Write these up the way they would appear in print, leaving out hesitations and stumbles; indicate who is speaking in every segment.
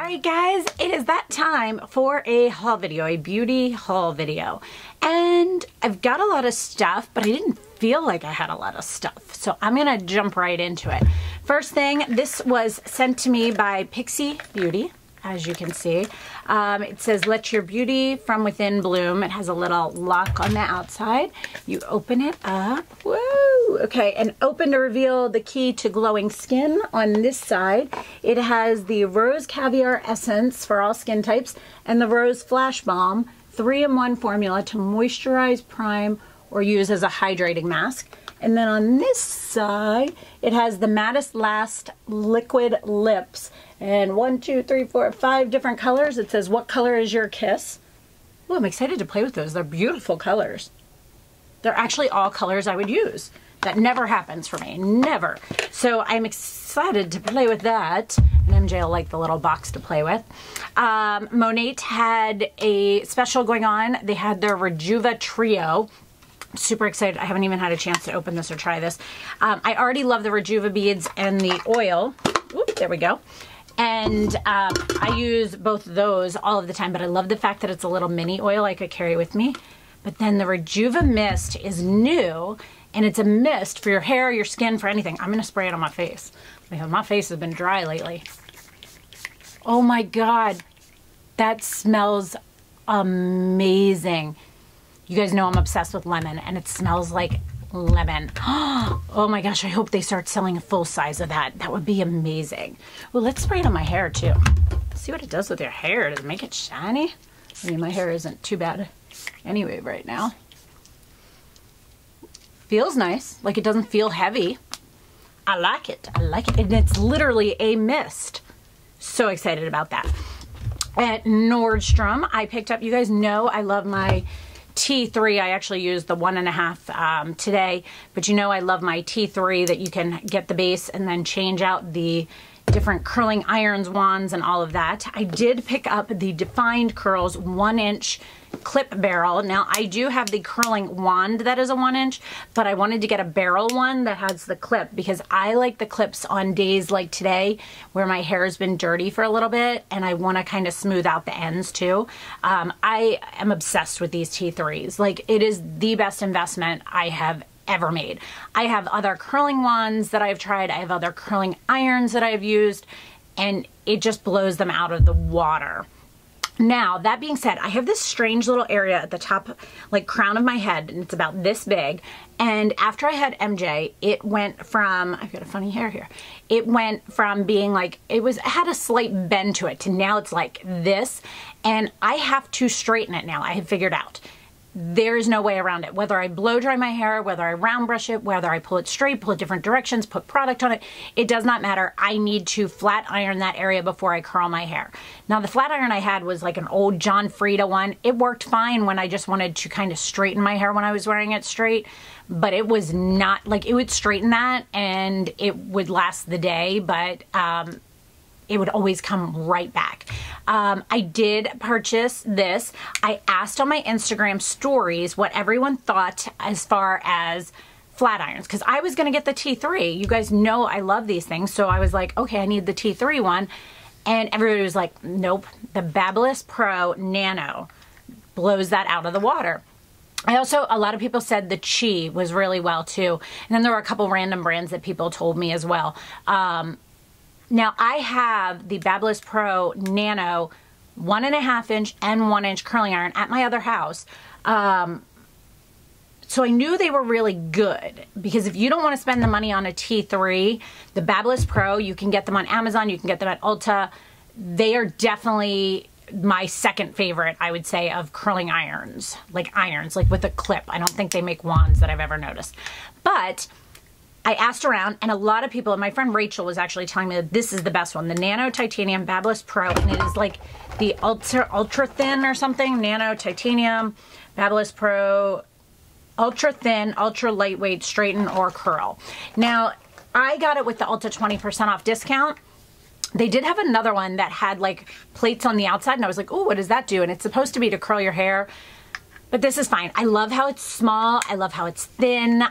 Speaker 1: Alright guys, it is that time for a haul video, a beauty haul video. And I've got a lot of stuff, but I didn't feel like I had a lot of stuff. So I'm gonna jump right into it. First thing, this was sent to me by Pixi Beauty, as you can see. It says, let your beauty from within bloom. It has a little lock on the outside. You open it up. Woo! Okay, and open to reveal the key to glowing skin on this side. It has the Rose Caviar Essence for all skin types and the Rose Flash Balm 3-in-1 formula to moisturize, prime, or use as a hydrating mask. And then on this side, it has the Maddest Last Liquid Lips. And 1, 2, 3, 4, 5 different colors. It says, what color is your kiss? Oh, I'm excited to play with those. They're beautiful colors. They're actually all colors I would use. That never happens for me, never. So I'm excited to play with that. And MJ will like the little box to play with. Monat had a special going on. They had their Rejuva Trio. Super excited. I haven't even had a chance to open this or try this. I already love the Rejuva beads and the oil. Oop, there we go. And I use both of those all of the time, but I love the fact that it's a little mini oil I could carry with me. But then the Rejuva Mist is new, and it's a mist for your hair, your skin, for anything. I'm going to spray it on my face because my face has been dry lately. Oh my God, that smells amazing. You guys know I'm obsessed with lemon, and it smells like lemon. Oh my gosh, I hope they start selling a full size of that. That would be amazing. Well, let's spray it on my hair too. See what it does with your hair. Does it make it shiny? I mean, my hair isn't too bad anyway right now. Feels nice. Like, it doesn't feel heavy. I like it. I like it. And it's literally a mist. So excited about that. At Nordstrom, I picked up, you guys know I love my T3. I actually used the 1.5 today, but you know I love my T3 that you can get the base and then change out the different curling irons, wands, and all of that. I did pick up the Defined Curls 1-inch clip barrel. Now I do have the curling wand that is a 1-inch, but I wanted to get a barrel one that has the clip because I like the clips on days like today where my hair has been dirty for a little bit and I want to kind of smooth out the ends too. I am obsessed with these T3s. Like, it is the best investment I have ever made. I have other curling wands that I've tried. I have other curling irons that I've used, and it just blows them out of the water. Now, that being said, I have this strange little area at the top, like crown of my head, and it's about this big. And after I had MJ, it went from, I've got a funny hair here. It went from being like, it had a slight bend to it to now it's like this. And I have to straighten it now. I have figured out. There is no way around it. Whether I blow dry my hair, whether I round brush it, whether I pull it straight, pull it different directions, put product on it, it does not matter. I need to flat iron that area before I curl my hair. Now, the flat iron I had was like an old John Frieda one. It worked fine when I just wanted to kind of straighten my hair when I was wearing it straight, but it was not, like, it would straighten that and it would last the day, but it would always come right back. I did purchase this. I asked on my Instagram stories what everyone thought as far as flat irons, because I was gonna get the T3. You guys know I love these things, so I was like, okay, I need the T3 one. And everybody was like, nope, the Babyliss Pro Nano blows that out of the water. A lot of people said the Chi was really well too. And then there were a couple random brands that people told me as well. Now, I have the Babyliss Pro Nano 1.5-inch and 1-inch curling iron at my other house. So I knew they were really good, because if you don't want to spend the money on a T3, the Babyliss Pro, you can get them on Amazon, you can get them at Ulta. They are definitely my second favorite, I would say, of curling irons like with a clip. I don't think they make wands that I've ever noticed. But I asked around, and a lot of people, and my friend Rachel was actually telling me that this is the best one, the Nano Titanium Babyliss Pro, and it is like the ultra thin or something, Nano Titanium Babyliss Pro, ultra thin, ultra lightweight, straighten or curl. Now, I got it with the Ulta 20% off discount. They did have another one that had like plates on the outside, and I was like, oh, what does that do? And it's supposed to be to curl your hair, but this is fine. I love how it's small. I love how it's thin.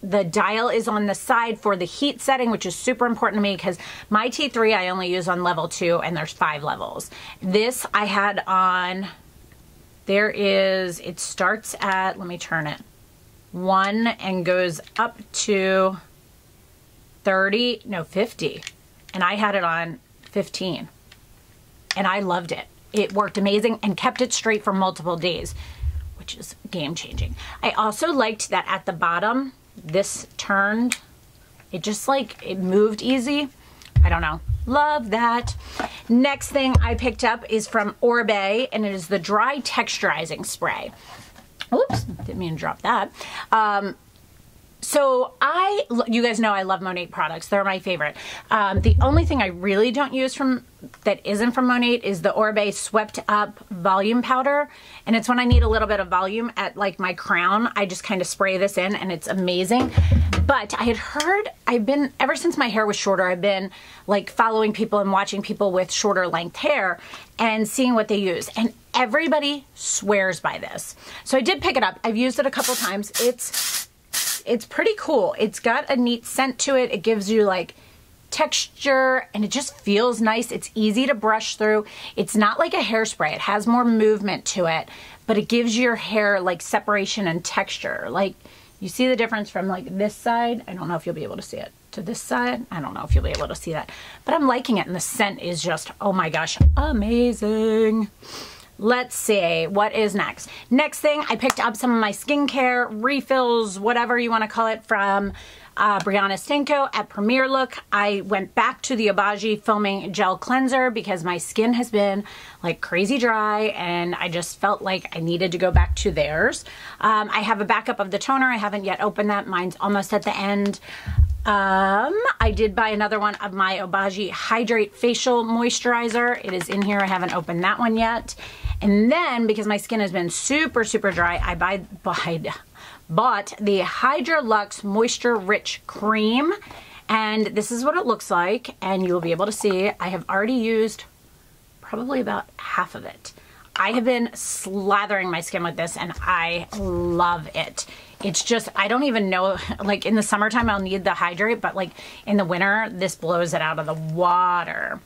Speaker 1: The dial is on the side for the heat setting, which is super important to me because my T3 I only use on level 2 and there's 5 levels. This I had on, it starts at, let me turn it, 1 and goes up to 50. And I had it on 15. And I loved it. It worked amazing and kept it straight for multiple days, which is game changing. I also liked that at the bottom, this turned, it just like, it moved easy. I don't know. Love that. Next thing I picked up is from Oribe, and it is the Dry Texturizing Spray. Oops, didn't mean to drop that. So you guys know I love Monat products. They're my favorite. The only thing I really don't use that isn't from Monat is the Oribe Swept Up Volume Powder. And it's when I need a little bit of volume at like my crown. I just kind of spray this in and it's amazing. But I had heard, ever since my hair was shorter, I've been like following people and watching people with shorter length hair and seeing what they use. And everybody swears by this. So I did pick it up. I've used it a couple times. It's pretty cool. It's got a neat scent to it. It gives you like texture and it just feels nice. It's easy to brush through. It's not like a hairspray. It has more movement to it, but it gives your hair like separation and texture. Like you see the difference from like this side. I don't know if you'll be able to see it. To this side, I don't know if you'll be able to see that, but I'm liking it and the scent is just, oh my gosh, amazing. Let's see, what is next? Next thing, I picked up some of my skincare refills, whatever you want to call it, from Brianna Stenko at Premier Look. I went back to the Obagi Foaming Gel Cleanser because my skin has been like crazy dry and I just felt like I needed to go back to theirs. I have a backup of the toner. I haven't yet opened that. Mine's almost at the end. I did buy another one of my Obagi Hydrate Facial Moisturizer. It is in here. I haven't opened that one yet. And then, because my skin has been super, super dry, I bought the Hydra Luxe Moisture Rich Cream. And this is what it looks like. And you'll be able to see, I have already used probably about half of it. I have been slathering my skin with this and I love it. It's just, I don't even know, like in the summertime I'll need the hydrate, but like in the winter, this blows it out of the water.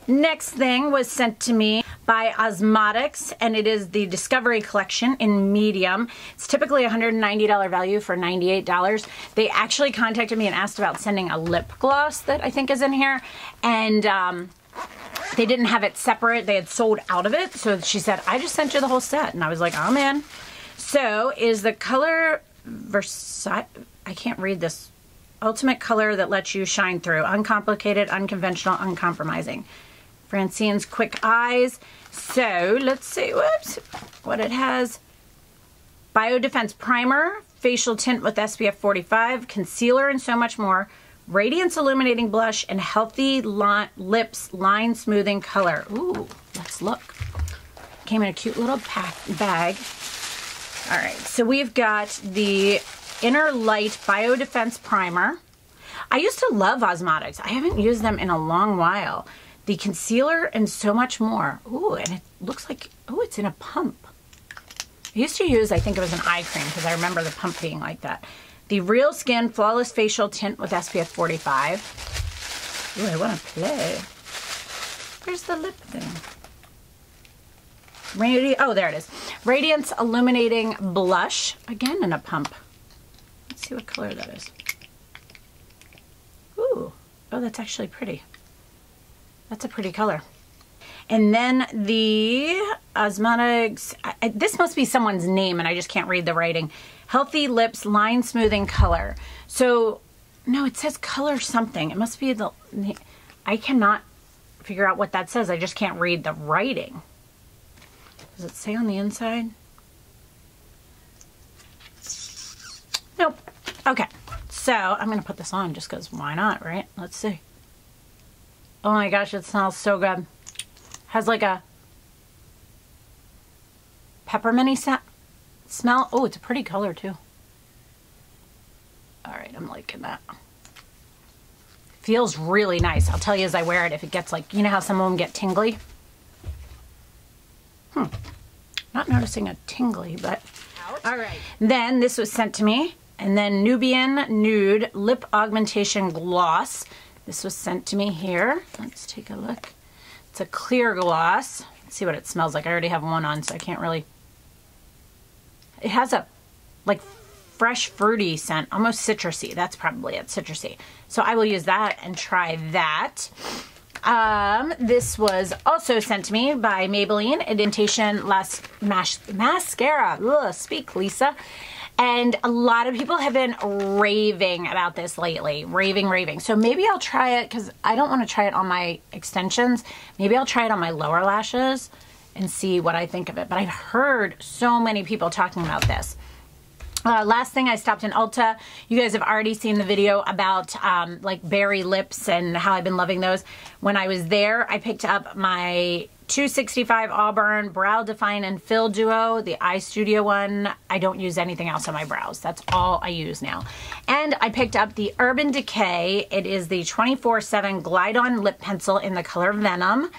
Speaker 1: Next thing was sent to me by Osmotics, and it is the Discovery Collection in medium. It's typically a $190 value for $98. They actually contacted me and asked about sending a lip gloss that I think is in here, and they didn't have it separate. They had sold out of it, so she said, I just sent you the whole set, and I was like, oh man. So is the color I can't read this. Ultimate color that lets you shine through. Uncomplicated, unconventional, uncompromising. Francine's Quick Eyes. So let's see, whoops, what it has. Bio Defense Primer, facial tint with SPF 45, concealer, and so much more. Radiance Illuminating Blush, and Healthy Lips Line Smoothing Color. Ooh, let's look. Came in a cute little bag. All right, so we've got the Inner Light Bio Defense Primer. I used to love Osmotics. I haven't used them in a long while. The concealer and so much more. Ooh, and it looks like, oh, it's in a pump. I used to use, I think it was an eye cream because I remember the pump being like that. The Real Skin Flawless Facial Tint with SPF 45. Ooh, I want to play. Where's the lip thing? Oh, there it is. Radiance Illuminating Blush. Again in a pump. Let's see what color that is. Ooh. Oh, that's actually pretty. That's a pretty color. And then the Osmotics, this must be someone's name and I just can't read the writing. Healthy Lips Line Smoothing Color. So, no, it says color something. It must be I cannot figure out what that says. I just can't read the writing. Does it say on the inside? Nope. Okay. So, I'm going to put this on just because why not, right? Let's see. Oh my gosh, it smells so good. Has like a pepperminty smell. Oh, it's a pretty color too. All right, I'm liking that. Feels really nice. I'll tell you as I wear it if it gets like, you know how some of them get tingly? Not noticing a tingly, but all right. Then this was sent to me, And then Nubian Nude Lip Augmentation Gloss. This was sent to me here. Let's take a look. It's a clear gloss. Let's see what it smells like. I already have one on, so I can't really... It has a, like, fresh fruity scent, almost citrusy. That's probably it, citrusy. So I will use that and try that. This was also sent to me by Maybelline, Indentation Mascara. Ugh, speak, Lisa. And a lot of people have been raving about this lately. Raving. So maybe I'll try it, because I don't want to try it on my extensions. Maybe I'll try it on my lower lashes and see what I think of it. But I've heard so many people talking about this. Last thing, I stopped in Ulta. You guys have already seen the video about like berry lips and how I've been loving those. When I was there, I picked up my 265 Auburn Brow Define and Fill Duo, the Eye Studio one. I don't use anything else on my brows. That's all I use now. And I picked up the Urban Decay. It is the 24/7 Glide On Lip Pencil in the color Venom,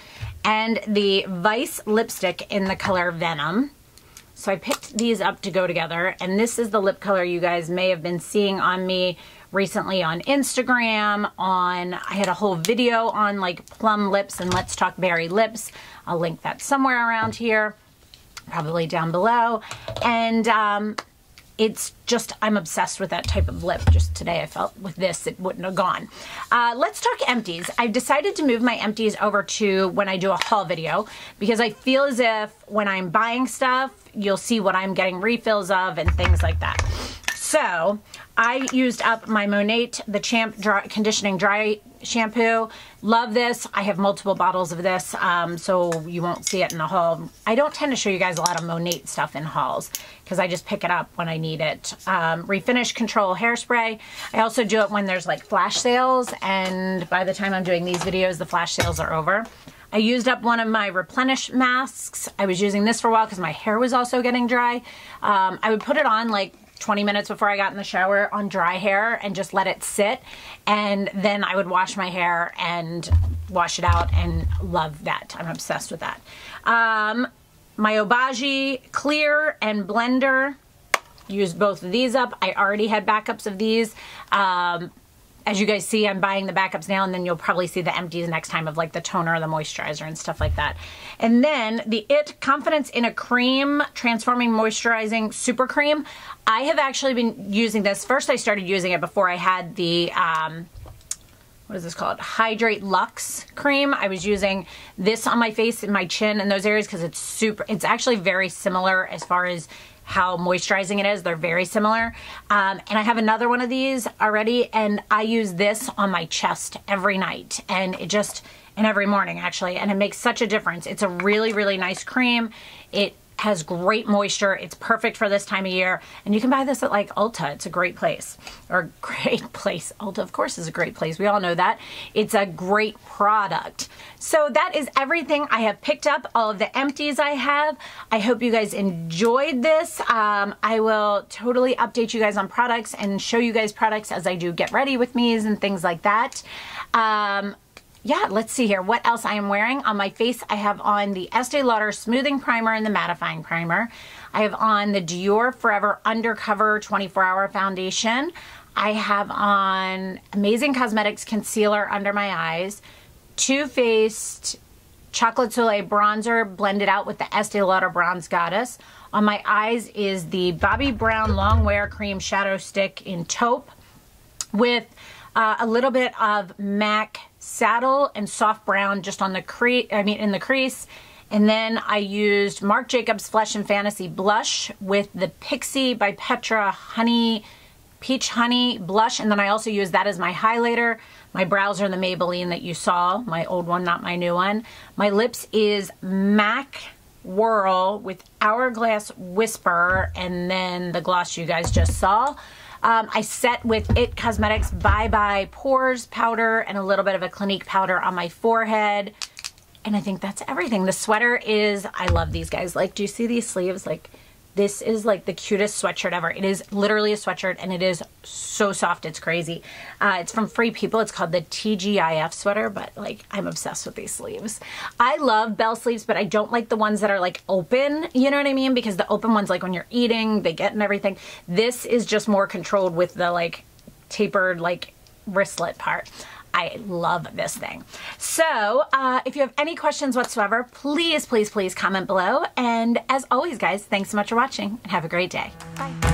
Speaker 1: and the Vice Lipstick in the color Venom. So I picked these up to go together, and this is the lip color you guys may have been seeing on me recently on Instagram. I had a whole video on like plum lips and Let's Talk Berry Lips. I'll link that somewhere around here, probably down below. And it's just, I'm obsessed with that type of lip. Just today I felt with this, it wouldn't have gone. Let's talk Empties. I've decided to move my Empties over to when I do a haul video, because I feel as if when I'm buying stuff, you'll see what I'm getting refills of and things like that. So I used up my Monat, the Champ Conditioning Dry Shampoo. Love this. I have multiple bottles of this, so you won't see it in the haul. I don't tend to show you guys a lot of Monat stuff in hauls, because I just pick it up when I need it. Refinish Control Hairspray. I also do it when there's like flash sales, and by the time I'm doing these videos, the flash sales are over. I used up one of my Replenish masks. I was using this for a while because my hair was also getting dry. I would put it on like 20 minutes before I got in the shower on dry hair and just let it sit, and then I would wash my hair and wash it out, and love that. I'm obsessed with that. My Obagi Clear and Blender, used both of these up. I already had backups of these. As you guys see, I'm buying the backups now, and then you'll probably see the Empties next time of like the toner, the moisturizer, and stuff like that. And then the IT Confidence in a Cream Transforming Moisturizing Super Cream. I have actually been using this. First, I started using it before I had the, what is this called? Hydrate Luxe Cream. I was using this on my face and my chin and those areas because it's actually very similar as far as how moisturizing it is. They're very similar. And I have another one of these already, and I use this on my chest every night, and every morning actually, and it makes such a difference. It's a really, really nice cream. It has great moisture. It's perfect for this time of year, and you can buy this at like Ulta. It's a great place, or great place. Ulta, of course, is a great place. We all know that. It's a great product. So that is everything I have picked up, all of the Empties I have. I hope you guys enjoyed this. I will totally update you guys on products and show you guys products as I do get ready with me's and things like that. Yeah, let's see here. What else I am wearing? On my face, I have on the Estee Lauder Smoothing Primer and the Mattifying Primer. I have on the Dior Forever Undercover 24-Hour Foundation. I have on Amazing Cosmetics Concealer under my eyes. Too Faced Chocolate Soleil Bronzer blended out with the Estee Lauder Bronze Goddess. On my eyes is the Bobbi Brown Long Wear Cream Shadow Stick in Taupe with a little bit of MAC Saddle and Soft Brown just on the in the crease. And then I used Marc Jacobs Flesh and Fantasy Blush with the Pixi by Petra Peach Honey Blush. And then I also used that as my highlighter. My brows are the Maybelline that you saw, my old one, not my new one. My lips is MAC Whirl with Hourglass Whisper, and then the gloss you guys just saw. I set with IT Cosmetics Bye Bye Pores powder and a little bit of a Clinique powder on my forehead. And I think that's everything. The sweater is, I love these guys. Like, do you see these sleeves? Like, This is like the cutest sweatshirt ever. It is literally a sweatshirt and it is so soft, it's crazy. It's from Free People. It's called the TGIF sweater, but like I'm obsessed with these sleeves. I love bell sleeves, but I don't like the ones that are like open, you know what I mean? Because the open ones, like when you're eating, they get in everything. This is just more controlled with the like tapered like wristlet part. I love this thing. So if you have any questions whatsoever, please, please, please comment below. And as always, guys, thanks so much for watching and have a great day. Bye.